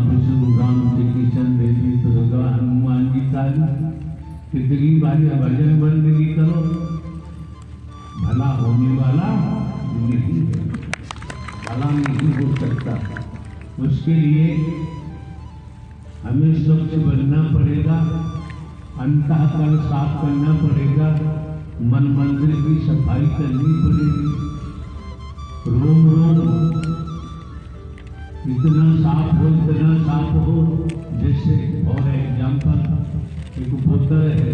विष्णु राम कृष्ण देवी दुर्गा हनुमान जी काली, कितनी बार भजन बंदगी करो, भला होने वाला नहीं है, भला नहीं हो सकता। उसके लिए हमें स्वच्छ बनना पड़ेगा, अंतःकरण साफ करना पड़ेगा, मन मंदिर की सफाई करनी पड़ेगी, रोम रोम इतना साफ हो जैसे। और एग्जाम्पल, एक बोतल है,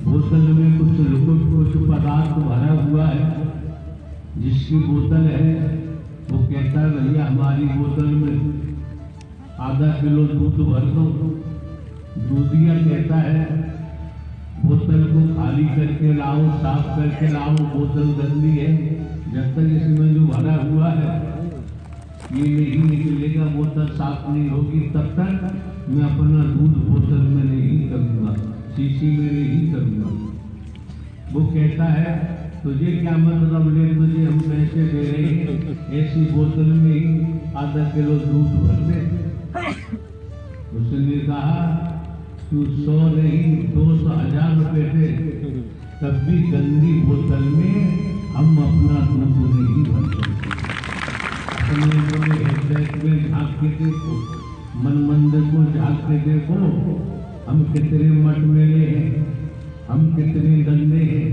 बोतल में कुछ पदार्थ भरा हुआ है, जिसकी बोतल है वो कहता है भैया हमारी बोतल में आधा किलो दूध भर दो। दूधिया कहता है बोतल को खाली करके लाओ, साफ करके लाओ, बोतल गंदी है, जब तक इसमें जो भरा हुआ है ये नहीं निकलेगा, बोतल साफ नहीं होगी, तब तक मैं अपना दूध बोतल में नहीं करूँगा, शीशी में नहीं करूँगा। वो कहता है तुझे क्या मतलब ले, तुझे हम पैसे दे रहे हैं, ऐसी बोतल में ही आधा किलो दूध भर दे। उसने कहा तू 100 नहीं 200 1000 रुपए दे, तब भी गंदी बोतल में हम अपना दूध नहीं भर सकते। अपने हृदय में झांक के देखो, मन मंदिर को झांक के देखो, हम कितने मठ मेले हैं, हम कितने गंदे हैं,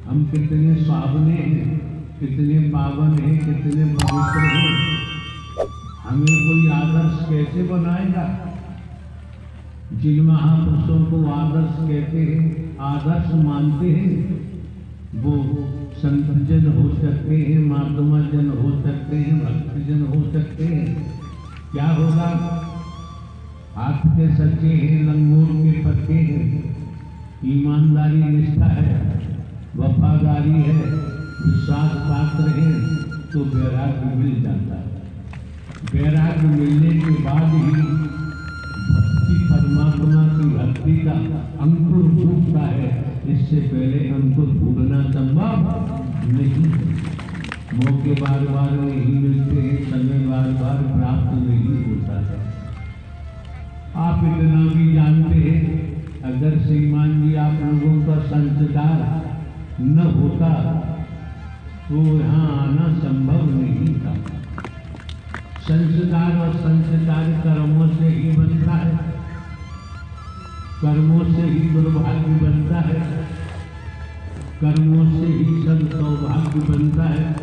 हम कितने सावने हैं, कितने पावन हैं, कितने पवित्र हैं। हमें कोई आदर्श कैसे बनाएगा? जिन महापुरुषों को आदर्श कहते हैं, आदर्श मानते हैं, वो संत जन हो सकते हैं, महात्मा जन हो सकते हैं, भक्त जन हो सकते हैं। क्या होगा? हाथ के सच्चे हैं, लंगोट के पक्के हैं, ईमानदारी निष्ठा है, वफादारी है, विश्वास पात्र है, तो वैराग्य मिल जाता है। वैराग्य मिलने के बाद ही भक्ति, परमात्मा की भक्ति का अंकुर फूटता है। इससे पहले अंकुर फूटना संभव नहीं है। मौके बार बार नहीं मिलते हैं, समय बार बार प्राप्त नहीं होता है। आप इतना भी जानते हैं, अगर श्रीमान जी आप लोगों का संस्कार न होता तो यहाँ आना संभव नहीं था। संस्कार और संस्कार कर्मों से ही बनता है, कर्मों से ही दुर्भाग्य बनता है, कर्मों से ही सब सौभाग्य बनता है।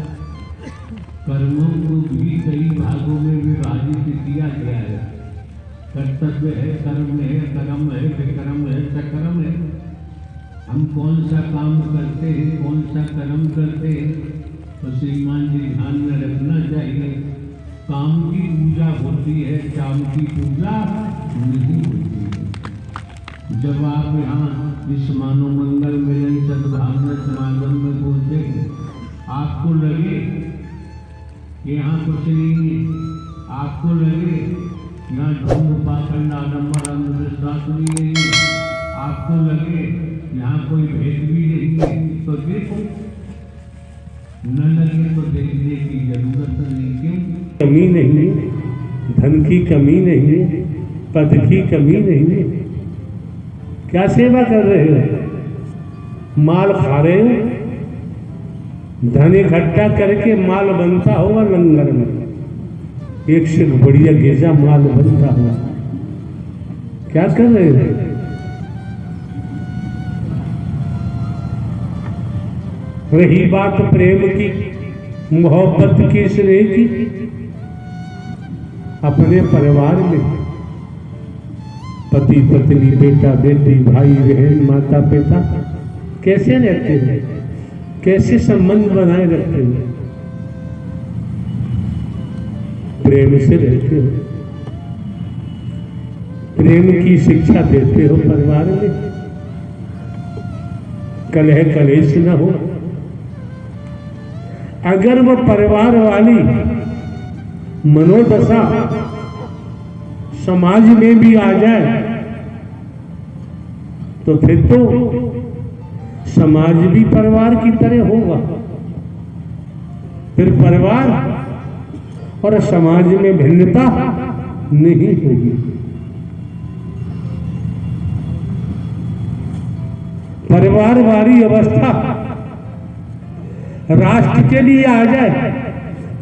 कर्मों को भी कई भागों में विभाजित किया गया है। कर्तव्य है, कर्म है, कर्म है, विक्रम है, सकर्म है। हम कौन सा काम करते हैं, कौन सा कर्म करते हैं, तो श्रीमान जी ध्यान में रखना चाहिए। काम की पूजा होती है, काम की पूजा नहीं होती है। जब आप यहाँ इस मानव मंगल मिलन सद्भावना समागम में पहुँचे, आपको लगे कि यहाँ कुछ नहीं है, आपको लगे ना ढोंग पाखंड आडम्बर अंधविश्वास भी नहीं है, आपको लगे यहाँ कोई भेद भी नहीं है, तो देखो, न लगे तो देखने की जरूरत नहीं। क्यों? कमी नहीं, धन की कमी नहीं, पद की कमी नहीं। क्या सेवा कर रहे हो? माल खा रहे हो? धन इकट्ठा करके माल बनता होगा लंगर में, एक से बढ़िया गिरजा माल बनता होगा। क्या कर रहे हो? रही बात प्रेम की, मोहब्बत की, स्नेह की, अपने परिवार में पति पत्नी, बेटा बेटी, भाई बहन, माता पिता कैसे रहते हैं, कैसे संबंध बनाए रखते हैं? प्रेम से रहते हो, प्रेम की शिक्षा देते हो परिवार में, कलह कलेश न हो। अगर वो परिवार वाली मनोदशा समाज में भी आ जाए तो फिर तो समाज भी परिवार की तरह होगा। फिर परिवार और समाज में भिन्नता नहीं होगी। परिवारवादी अवस्था राष्ट्र के लिए आ जाए,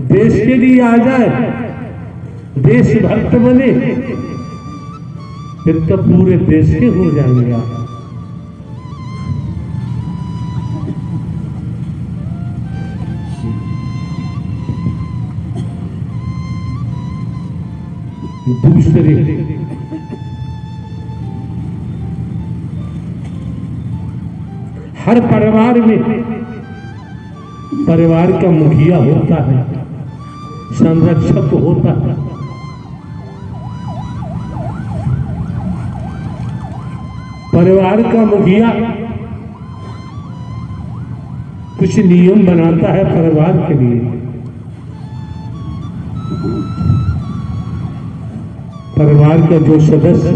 देश के लिए आ जाए, देशभक्त बने, फिर तो पूरे देश के हो जाएंगे आप। दूसरे हर परिवार में परिवार का मुखिया होता है, संरक्षक होता है। परिवार का मुखिया कुछ नियम बनाता है परिवार के लिए। परिवार का जो सदस्य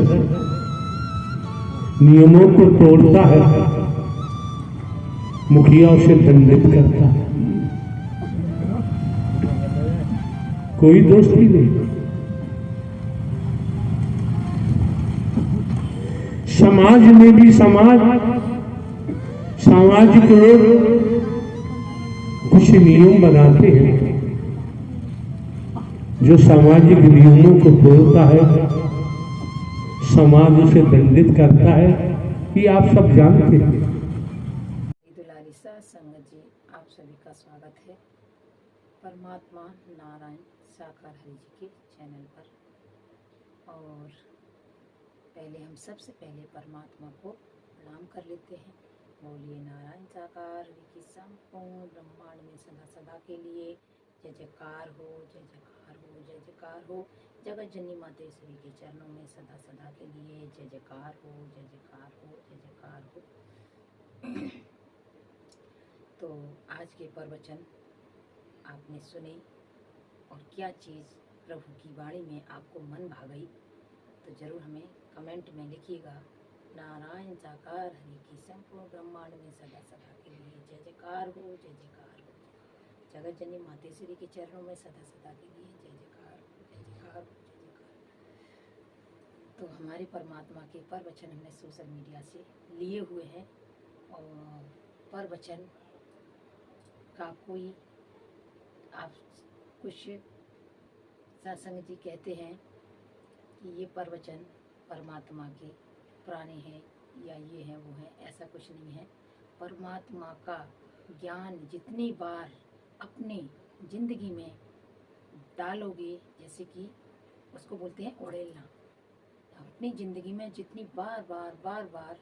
नियमों को तोड़ता है, मुखिया उसे दंडित करता है। कोई दोस्ती नहीं। समाज में भी सामाजिक लोग कुछ नियम बनाते हैं। जो सामाजिक नियमों को तोड़ता है, समाज उसे दंडित करता है, ये आप सब जानते हैं। दुलारी संगत जी, आप सभी का स्वागत है परमात्मा नारायण साकार हरि जी के चैनल पर। और पहले हम सबसे पहले परमात्मा को प्रणाम कर लेते हैं। बोलिए नारायण साकार हरि की संपूर्ण ब्रह्मांड में सदा सदा के लिए जय जयकार हो, जय जयकार हो, जय जयकार हो। जगत जननी मातेश्वरी के चरणों में सदा सदा के लिए जय जयकार हो, जय जयकार हो, जय जयकार हो। तो आज के प्रवचन आपने सुने और क्या चीज़ प्रभु की वाणी में आपको मन भा गई, तो जरूर हमें कमेंट में लिखिएगा। नारायण साकार हरि की संपूर्ण ब्रह्मांड में सदा सदा के लिए जय जयकार हो, जय जयकार हो। जगत जननी मातेश्वरी के चरणों में सदा सदा के लिए जय जयकार हो, जय जयकार हो, जय जयकार। तो हमारे परमात्मा के प्रवचन हमने सोशल मीडिया से लिए हुए हैं और प्रवचन का कोई आप कुछ सत्संग जी कहते हैं कि ये प्रवचन परमात्मा के पुराने हैं या ये हैं वो हैं, ऐसा कुछ नहीं है। परमात्मा का ज्ञान जितनी बार अपनी जिंदगी में डालोगे, जैसे कि उसको बोलते हैं उड़ेलना, अपनी जिंदगी में जितनी बार बार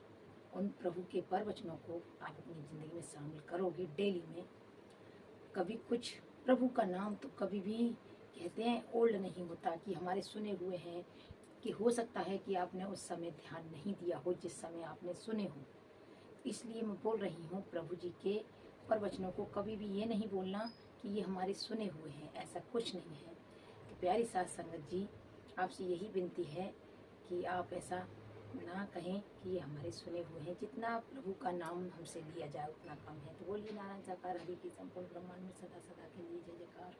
उन प्रभु के प्रवचनों को आप अपनी जिंदगी में शामिल करोगे डेली में, कभी कुछ प्रभु का नाम तो कभी भी कहते हैं ओल्ड नहीं होता कि हमारे सुने हुए हैं, कि हो सकता है कि आपने उस समय ध्यान नहीं दिया हो जिस समय आपने सुने हो। इसलिए मैं बोल रही हूँ प्रभु जी के प्रवचनों को कभी भी ये नहीं बोलना कि ये हमारे सुने हुए हैं, ऐसा कुछ नहीं है। तो प्यारी साथ संगत जी, आपसे यही विनती है कि आप ऐसा ना कहें कि ये हमारे सुने हुए हैं। जितना प्रभु का नाम हमसे लिया जाए उतना कम है। तो बोलिए नारायण साकार हरि की संपूर्ण ब्रह्मांड में सदा सदा के लिए जय जयकार।